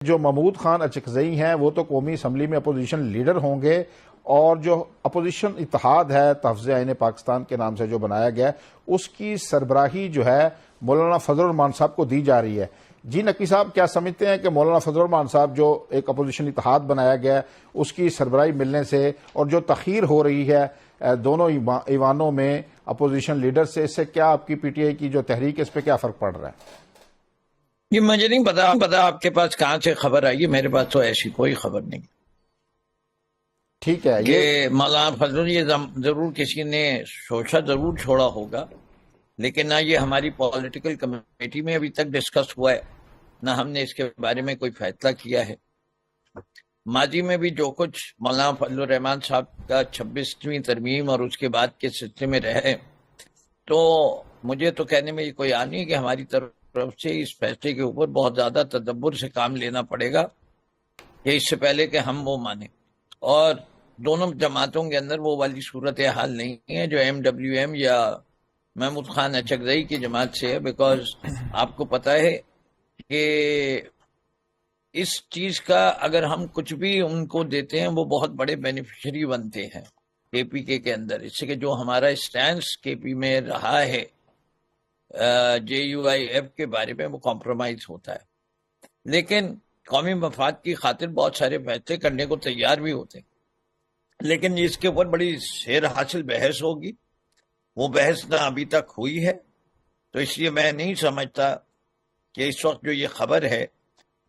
جو محمود خان اچکزئی ہیں وہ تو قومی اسمبلی میں اپوزیشن لیڈر ہوں گے، اور جو اپوزیشن اتحاد ہے تحفظ آئین پاکستان کے نام سے جو بنایا گیا اس کی سربراہی جو ہے مولانا فضل الرحمان صاحب کو دی جا رہی ہے۔ جی نقوی صاحب، کیا سمجھتے ہیں کہ مولانا فضل الرحمان صاحب جو ایک اپوزیشن اتحاد بنایا گیا ہے اس کی سربراہی ملنے سے اور جو تخیر ہو رہی ہے دونوں ایوانوں میں اپوزیشن لیڈر سے، اس سے کیا آپ کی پی ٹی آئی کی جو تحریک ہے اس پہ کیا فرق پڑ رہا ہے؟ یہ مجھے نہیں پتا آپ کے پاس کہاں سے خبر آئی ہے، میرے پاس تو ایسی کوئی خبر نہیں۔ ٹھیک ہے، کہ مولانا فضل یہ ضرور کسی نے سوچا ضرور چھوڑا ہوگا، لیکن نہ یہ ہماری پولیٹیکل کمیٹی میں ابھی تک ڈسکس ہوا ہے، نہ ہم نے اس کے بارے میں کوئی فیصلہ کیا ہے۔ ماضی میں بھی جو کچھ مولانا فضل الرحمان صاحب کا 26ویں ترمیم اور اس کے بعد کے سلسلے میں رہے، تو مجھے تو کہنے میں یہ کوئی آ نہیں کہ ہماری طرف سے اس فیصلے کے اوپر بہت زیادہ تدبر سے کام لینا پڑے گا، کہ اس سے پہلے کہ ہم وہ مانیں۔ اور دونوں جماعتوں کے اندر وہ والی صورتحال نہیں ہے جو MWM یا محمود خان اچکزئی کی جماعت سے ہے، بیکاز آپ کو پتہ ہے کہ اس چیز کا اگر ہم کچھ بھی ان کو دیتے ہیں وہ بہت بڑے بینیفیشری بنتے ہیں KPK کے اندر، اس سے کہ جو ہمارا اسٹینس KP میں رہا ہے JUIF کے بارے میں وہ کمپرومائز ہوتا ہے، لیکن قومی مفاد کی خاطر بہت سارے فیصلے کرنے کو تیار بھی ہوتے ہیں، لیکن اس کے اوپر بڑی سیر حاصل بحث ہوگی، وہ بحث نہ ابھی تک ہوئی ہے، تو اس لیے میں نہیں سمجھتا کہ اس وقت جو یہ خبر ہے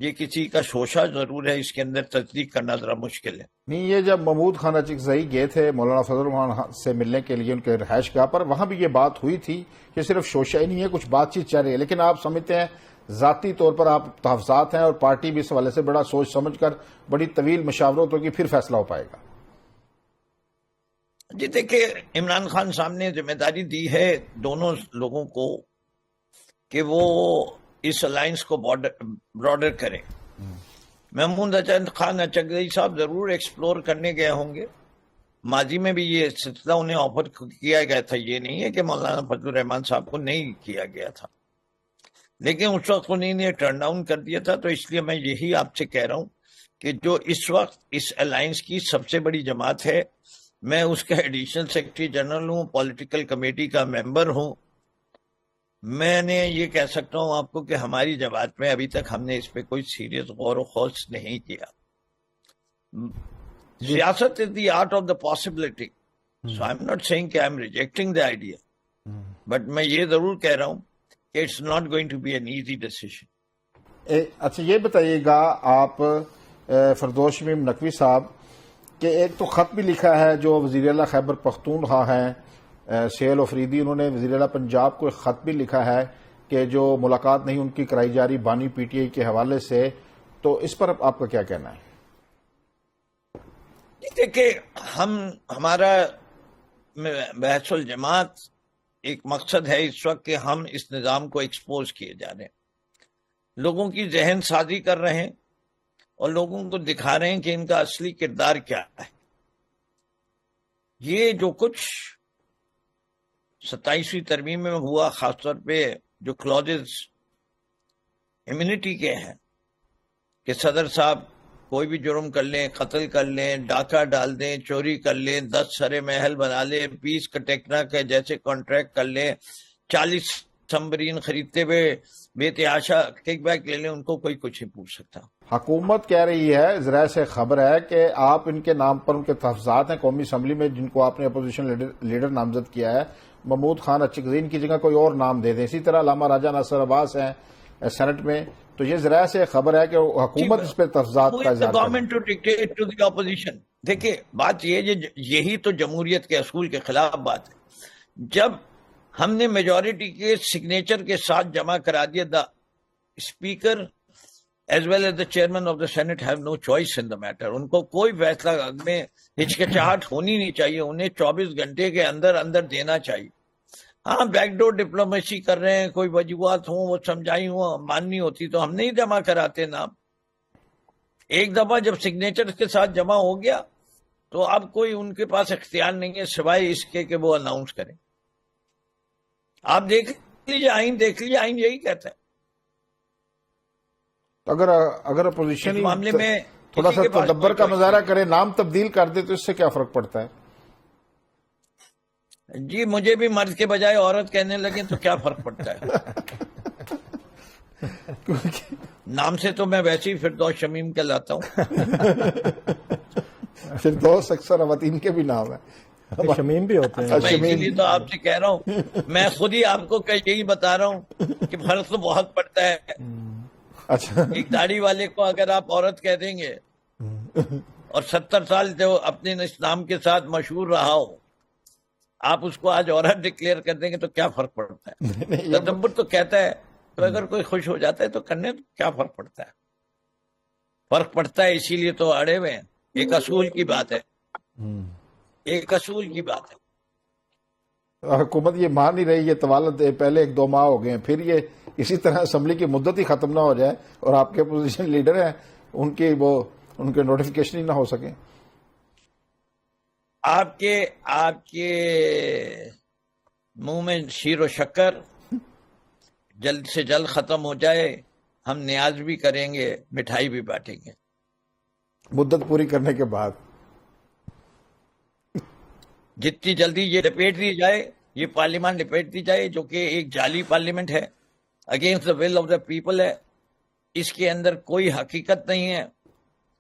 یہ کسی کا شوشہ ضرور ہے، اس کے اندر تصدیق کرنا ذرا مشکل ہے۔ نہیں، یہ جب محمود خان اچکزئی گئے تھے مولانا فضل الرحمان سے ملنے کے لیے ان کے رہائش گاہ پر، وہاں بھی یہ بات ہوئی تھی کہ صرف شوشہ ہی نہیں ہے، کچھ بات چیت چل رہی ہے، لیکن آپ سمجھتے ہیں ذاتی طور پر آپ تحفظات ہیں اور پارٹی بھی اس حوالے سے بڑا سوچ سمجھ کر بڑی طویل مشاورت ہوگی پھر فیصلہ ہو پائے گا؟ جی دیکھیں، عمران خان صاحب نے ذمہ داری دی ہے دونوں لوگوں کو کہ وہ اس الائنس کو براڈر کریں۔ محمود خان اچکزئی صاحب ضرور ایکسپلور کرنے گئے ہوں گے، ماضی میں بھی یہ سلسلہ انہیں آفر کیا گیا تھا، یہ نہیں ہے کہ مولانا فضل الرحمان صاحب کو نہیں کیا گیا تھا، لیکن اس وقت انہیں نے ٹرن ڈاؤن کر دیا تھا۔ تو اس لیے میں یہی آپ سے کہہ رہا ہوں کہ جو اس وقت اس الائنس کی سب سے بڑی جماعت ہے، میں اس کا ایڈیشنل سیکرٹری جنرل ہوں، پولیٹیکل کمیٹی کا ممبر ہوں، میں نے یہ کہہ سکتا ہوں آپ کو کہ ہماری جماعت میں ابھی تک ہم نے اس پہ کوئی سیریس غور و خوض نہیں کیا۔ سیاست is the art of the possibility, so I am not saying کہ I am rejecting the idea, but میں یہ ضرور کہہ رہا ہوں کہ it's not going to be an easy decision. اچھا، یہ بتائیے گا آپ فردوس شمیم نقوی صاحب کہ ایک تو خط بھی لکھا ہے جو وزیر اعلیٰ خیبر پختونخوا ہیں سہیل افریدی، انہوں نے وزیر اعلیٰ پنجاب کو ایک خط بھی لکھا ہے کہ جو ملاقات نہیں ان کی کرائی جا رہی بانی PTI کے حوالے سے، تو اس پر آپ کا کیا کہنا ہے؟ دیکھیں، ہمارا بحث الجماعت ایک مقصد ہے اس وقت کہ ہم اس نظام کو ایکسپوز کیے جا رہے ہیں، لوگوں کی ذہن سازی کر رہے ہیں اور لوگوں کو دکھا رہے ہیں کہ ان کا اصلی کردار کیا ہے۔ یہ جو کچھ 27ویں ترمیم میں ہوا، خاص طور پہ جو کلوزز امیونٹی کے ہیں کہ صدر صاحب کوئی بھی جرم کر لیں، قتل کر لیں، ڈاکہ ڈال دیں، چوری کر لیں، 10 سرے محل بنا لیں، 20 کا ٹیکنا کے جیسے کانٹریکٹ کر لیں، 40 سمبرین خریدتے ہوئے بے تحاشا کک بیک لے لیں، ان کو کوئی کچھ نہیں پوچھ سکتا۔ حکومت کہہ رہی ہے، ذرائع سے خبر ہے کہ آپ ان کے نام پر ان کے تحفظات ہیں قومی اسمبلی میں جن کو آپ نے اپوزیشن لیڈر نامزد کیا ہے، محمود خان اچکزئی کی جگہ کوئی اور نام دے دیں، اسی طرح علامہ راجہ ناصر عباس ہیں سینٹ میں، تو یہ ذرائع سے خبر ہے کہ حکومت اس پہ تحفظات کا اظہار کرے۔ دیکھیں، بات یہی تو جمہوریت کے اصول کے خلاف بات ہے۔ جب ہم نے میجورٹی کے سگنیچر کے ساتھ جمع کرا دیا، the speaker as well as the chairman of the Senate have no choice in the matter، ان کو کوئی فیصلہ میں ہچکچاہٹ ہونی نہیں چاہیے، انہیں 24 گھنٹے کے اندر اندر دینا چاہیے۔ ہاں، بیک ڈور ڈپلومیسی کر رہے ہیں، کوئی وجوہات ہوں وہ سمجھائی ہوں، ماننی ہوتی تو ہم نہیں جمع کراتے نام۔ ایک دفعہ جب سگنیچر کے ساتھ جمع ہو گیا تو اب کوئی ان کے پاس اختیار نہیں ہے سوائے اس کے کہ وہ اناؤنس کریں۔ آپ دیکھ لیجیے آئین، دیکھ لیجیے آئین یہی کہتا ہے۔ اگر اپوزیشن اس معاملے میں تھوڑا کسی سا کے پاس تدبر کوئی کا choice مظاہرہ کرے، نام تبدیل کر دے تو اس سے کیا فرق پڑتا ہے؟ جی مجھے بھی مرد کے بجائے عورت کہنے لگے تو کیا فرق پڑتا ہے؟ نام سے تو میں ویسے ہی فردوس شمیم کہلاتا ہوں. فردوس اکثر خواتین کے بھی نام ہے، شمیم بھی ہوتے ہیں. میں اسی لیے تو آپ سے کہہ رہا ہوں، میں خود ہی آپ کو یہی بتا رہا ہوں کہ فرق تو بہت پڑتا ہے. اچھا، ایک داڑھی والے کو اگر آپ عورت کہہ دیں گے اور 70 سال جو اپنے اسلام کے ساتھ مشہور رہا ہو، آپ اس کو آج عورت ڈکلیئر کر دیں گے تو کیا فرق پڑتا ہے؟ تدبر تو کہتا ہے تو اگر کوئی خوش ہو جاتا ہے تو کرنے تو کیا فرق پڑتا ہے؟ فرق پڑتا ہے، اسی لیے تو اڑے ہوئے ہیں. ایک اصول کی بات ہے، ایک اصول کی بات ہے. حکومت یہ مان نہیں رہی، یہ طوالت پہلے 1-2 ماہ ہو گئے ہیں، پھر یہ اسی طرح اسمبلی کی مدت ہی ختم نہ ہو جائے اور آپ کے اپوزیشن لیڈر ہیں ان کے نوٹیفیکیشن ہی نہ ہو سکے. آپ کے منہ میں شیر و شکر جلد سے جلد ختم ہو جائے، ہم نیاز بھی کریں گے، مٹھائی بھی بانٹیں گے مدت پوری کرنے کے بعد. جتنی جلدی یہ لپیٹ دی جائے، یہ پارلیمان لپیٹ دی جائے، جو کہ ایک جعلی پارلیمنٹ ہے، against the will of the people ہے. اس کے اندر کوئی حقیقت نہیں ہے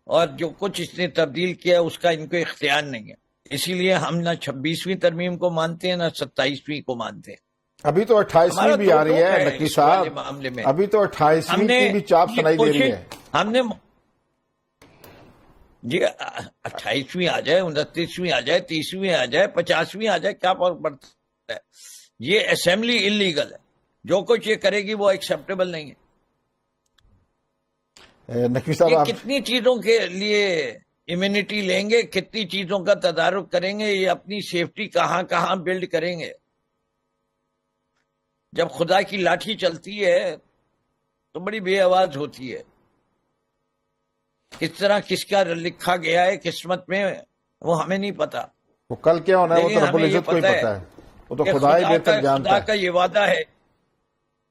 اور جو کچھ اس نے تبدیل کیا اس کا ان کو اختیار نہیں ہے. اسی لیے ہم نہ 26ویں ترمیم کو مانتے ہیں نہ 27ویں کو مانتے ہیں. ابھی تو 28ویں بھی آ رہی ہے نقوی صاحب، معاملے میں ابھی تو 28ویں کی بھی چاپ سنائی دے رہی ہے. ہم نے جی 28ویں آ جائے، 29ویں آ جائے، 30ویں آ جائے، 50ویں آ جائے، کیا فرق پڑتا ہے؟ یہ اسمبلی انلیگل ہے، جو کچھ یہ کرے گی وہ ایکسیپٹیبل نہیں ہے. نقوی صاحب آپ کتنی چیزوں کے لیے امیونٹی لیں گے، کتنی چیزوں کا تدارک کریں گے، یہ اپنی سیفٹی کہاں کہاں بلڈ کریں گے. جب خدا کی لاٹھی چلتی ہے تو بڑی بے آواز ہوتی ہے. کس طرح کس کا لکھا گیا ہے قسمت میں وہ ہمیں نہیں پتا. وہ کل کیا ہونا ہے وہ تو رب ہمیں یہ العزت کو ہی پتا ہے، وہ تو کہ خدا ہی بہتر جانتا خدا ہے. کا یہ وعدہ ہے،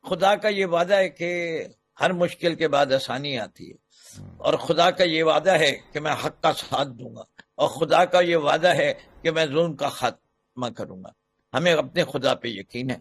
خدا کا یہ وعدہ ہے کہ ہر مشکل کے بعد آسانی آتی ہے، اور خدا کا یہ وعدہ ہے کہ میں حق کا ساتھ دوں گا، اور خدا کا یہ وعدہ ہے کہ میں ظلم کا خاتمہ کروں گا. ہمیں اپنے خدا پہ یقین ہے.